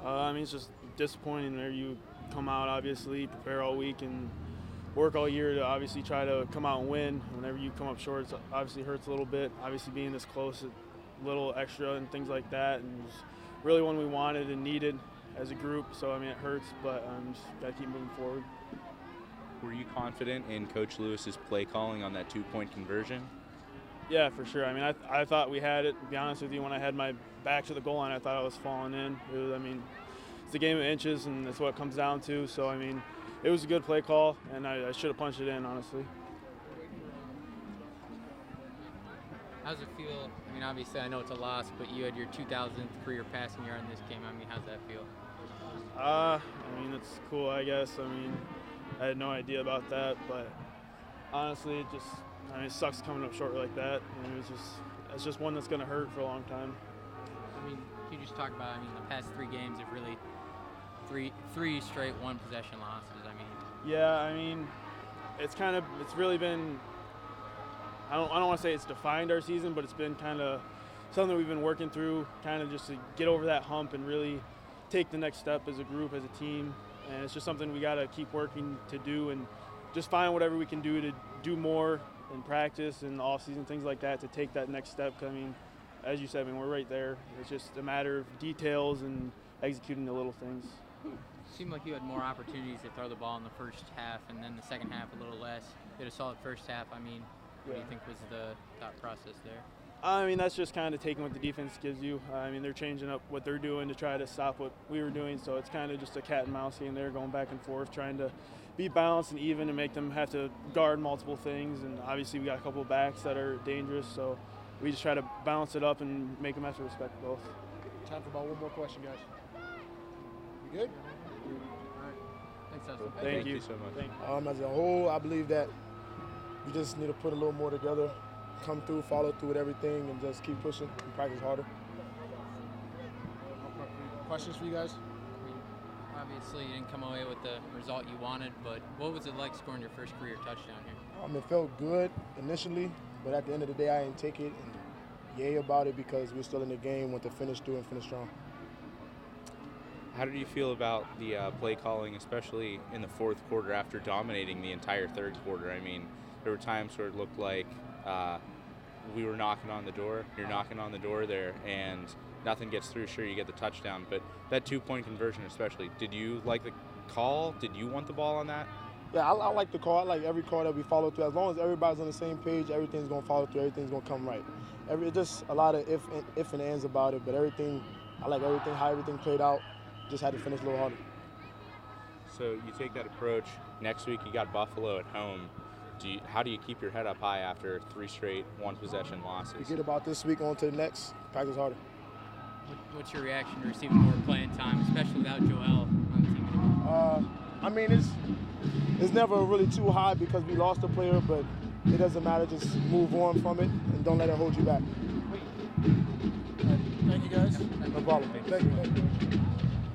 It's just disappointing whenever you come out, obviously, prepare all week and work all year to obviously try to come out and win. Whenever you come up short, it obviously hurts a little bit. Obviously being this close, a little extra and things like that. And it was really one we wanted and needed as a group. So, it hurts, but just got to keep moving forward. Were you confident in Coach Lewis's play calling on that 2-point conversion? Yeah, for sure. I thought we had it. To be honest with you, when I had my back to the goal line, I thought I was falling in. It's a game of inches, and that's what it comes down to. So, it was a good play call, and I should have punched it in, honestly. How's it feel? Obviously, I know it's a loss, but you had your 2000th career passing yard in this game. How's that feel? It's cool, I guess. I had no idea about that, but honestly, it sucks coming up short like that. It's just one that's going to hurt for a long time. Can you just talk about, the past 3 games have really three straight one-possession losses. Yeah, it's really been, I don't want to say it's defined our season, but it's been kind of something we've been working through, kind of just to get over that hump and really take the next step as a group, as a team. And it's just something we got to keep working to do and just find whatever we can do to do more in practice and off-season, things like that, to take that next step. As you said, we're right there. It's just a matter of details and executing the little things. It seemed like you had more opportunities to throw the ball in the first half, and then the second half a little less. You had a solid first half. What do you think was the thought process there? That's just kind of taking what the defense gives you. They're changing up what they're doing to try to stop what we were doing, so it's kind of just a cat and mouse game there, going back and forth, trying to be balanced and even and make them have to guard multiple things. And obviously we got a couple of backs that are dangerous, so we just try to balance it up and make them have to respect both. Time for about one more question, guys. You good? Thanks, Dustin. Thank you so much. As a whole, I believe that we just need to put a little more together, come through, follow through with everything, and just keep pushing and practice harder. Questions for you guys? Obviously, you didn't come away with the result you wanted, but what was it like scoring your first career touchdown here? It felt good initially, but at the end of the day, I didn't take it and yay about it because we're still in the game, want to finish through and finish strong. How did you feel about the play calling, especially in the fourth quarter after dominating the entire third quarter? There were times where it looked like we were knocking on the door. You're knocking on the door there, and nothing gets through. Sure, you get the touchdown, but that 2-point conversion especially, did you like the call? Did you want the ball on that? Yeah, I like the call. I like every call that we follow through. As long as everybody's on the same page, everything's going to follow through. Everything's going to come right. It's just a lot of if and ands about it, but I like everything, how everything played out. Just had to finish a little harder. So you take that approach. Next week you got Buffalo at home. How do you keep your head up high after 3 straight one-possession losses? Forget about this week, on to the next, practice harder. What's your reaction to receiving more playing time, especially without Joel on the team anymore? It's never really too high because we lost a player, but it doesn't matter. Just move on from it and don't let it hold you back. Thank you, guys. No problem. Thank you.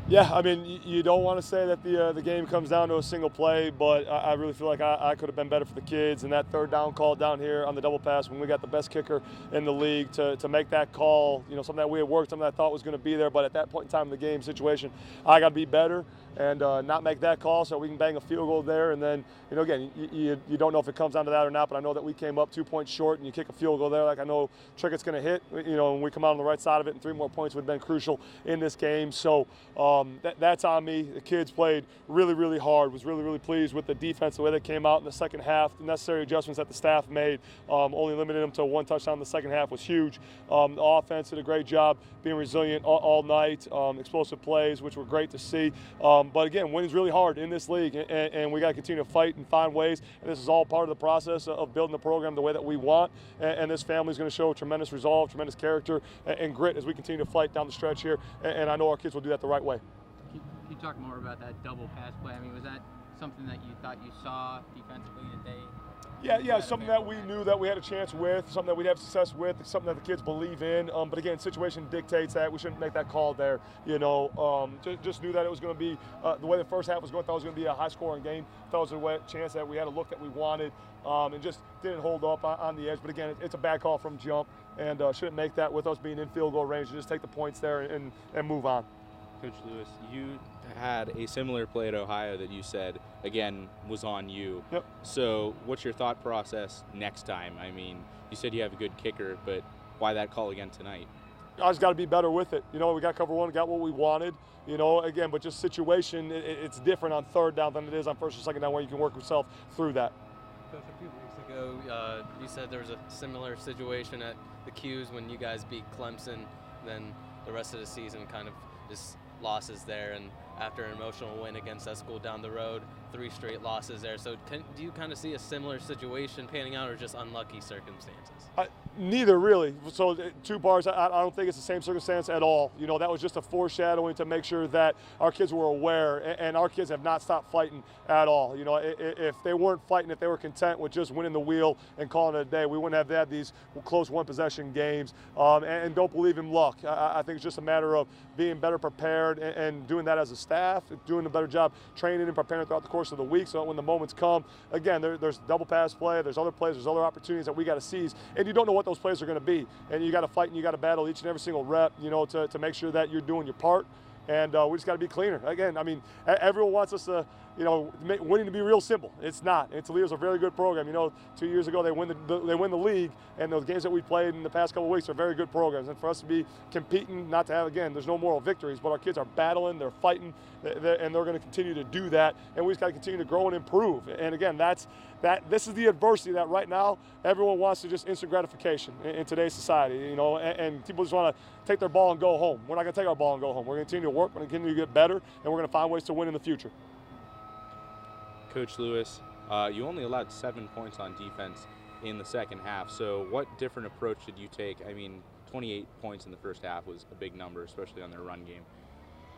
Yeah, you don't want to say that the game comes down to a single play, but I really feel like I could have been better for the kids. And that third down call down here on the double pass when we got the best kicker in the league to make that call, something that we had worked, something I thought was going to be there. But at that point in time in the game situation, I got to be better and not make that call so we can bang a field goal there. And then, again, you don't know if it comes down to that or not, but I know that we came up 2 points short and you kick a field goal there. Like I know Trickett's going to hit, and we come out on the right side of it, and 3 more points would have been crucial in this game. So that's on me. The kids played really, really hard. Was really, really pleased with the defense, the way they came out in the second half. The necessary adjustments that the staff made, only limiting them to 1 touchdown in the second half was huge. The offense did a great job being resilient all night, explosive plays, which were great to see. But again, winning's really hard in this league, and we got to continue to fight and find ways. And this is all part of the process of building the program the way that we want. And this family is going to show tremendous resolve, tremendous character, and grit as we continue to fight down the stretch here. And I know our kids will do that the right way. Can you talk more about that double pass play? Was that something that you thought you saw defensively today? Yeah, something that we knew that we had a chance with, something that we'd have success with, something that the kids believe in. But again, situation dictates that we shouldn't make that call there. Just knew that it was going to be the way the first half was going. Thought it was going to be a high-scoring game. Thought it was a chance that we had a look that we wanted, and just didn't hold up on the edge. But again, it's a bad call from jump, and shouldn't make that with us being in field goal range. Just take the points there and move on. Coach Lewis, you had a similar play at Ohio that you said, again, was on you. Yep. So what's your thought process next time? I mean, you said you have a good kicker, but why that call again tonight? I just got to be better with it. You know, we got cover one, got what we wanted. You know, again, but just situation, it's different on third down than it is on first or second down where you can work yourself through that. Coach, a few weeks ago, you said there was a similar situation at the Qs when you guys beat Clemson. Then the rest of the season kind of just losses there, and after an emotional win against that school down the road, 3 straight losses there. So do you kind of see a similar situation panning out, or just unlucky circumstances? Neither really. So 2 parts. I don't think it's the same circumstance at all. You know, that was just a foreshadowing to make sure that our kids were aware, and our kids have not stopped fighting at all. You know, if they weren't fighting, if they were content with just winning the wheel and calling it a day, we wouldn't have had these close one-possession games. And don't believe in luck. I think it's just a matter of being better prepared and doing that as a staff, doing a better job training and preparing throughout the course of the week, so that when the moments come, again, there's double pass play, there's other plays, there's other opportunities that we got to seize, and you don't know what those plays are going to be, and you got to fight and you got to battle each and every single rep, you know, to make sure that you're doing your part. And we just got to be cleaner. Again, I mean, everyone wants us to, you know, make winning to be real simple. It's not. And Toledo's a very good program. You know, 2 years ago they win the league, and those games that we played in the past couple of weeks are very good programs. And for us to be competing, not to have, again, there's no moral victories, but our kids are battling, they're fighting, and they're going to continue to do that. And we just got to continue to grow and improve. And again, this is the adversity that right now everyone wants to just instant gratification in today's society. You know, and people just want to take their ball and go home. We're not going to take our ball and go home. We're going to continue to work, we're going to continue to get better, and we're going to find ways to win in the future. Coach Lewis, you only allowed 7 points on defense in the second half. So what different approach did you take? I mean, 28 points in the first half was a big number, especially on their run game.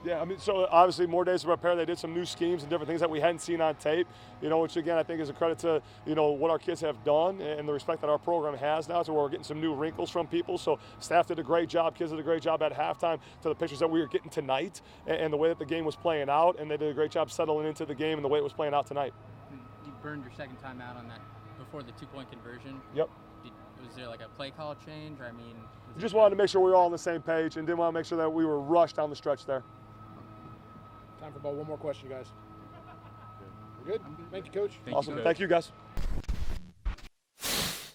Yeah, I mean, so obviously more days to prepare. They did some new schemes and different things that we hadn't seen on tape, you know, which again I think is a credit to, you know, what our kids have done and the respect that our program has now, to where we're getting some new wrinkles from people. So staff did a great job, kids did a great job at halftime, to the pictures that we were getting tonight and the way that the game was playing out, and they did a great job settling into the game and the way it was playing out tonight. You burned your second time out on that before the 2-point conversion. Yep. Was there like a play call change? Or, I mean, We just wanted to make sure we were all on the same page and didn't want to make sure that we were rushed down the stretch there. Time for about one more question, guys. We're good? Thank you, Coach. Awesome. Thank you, guys.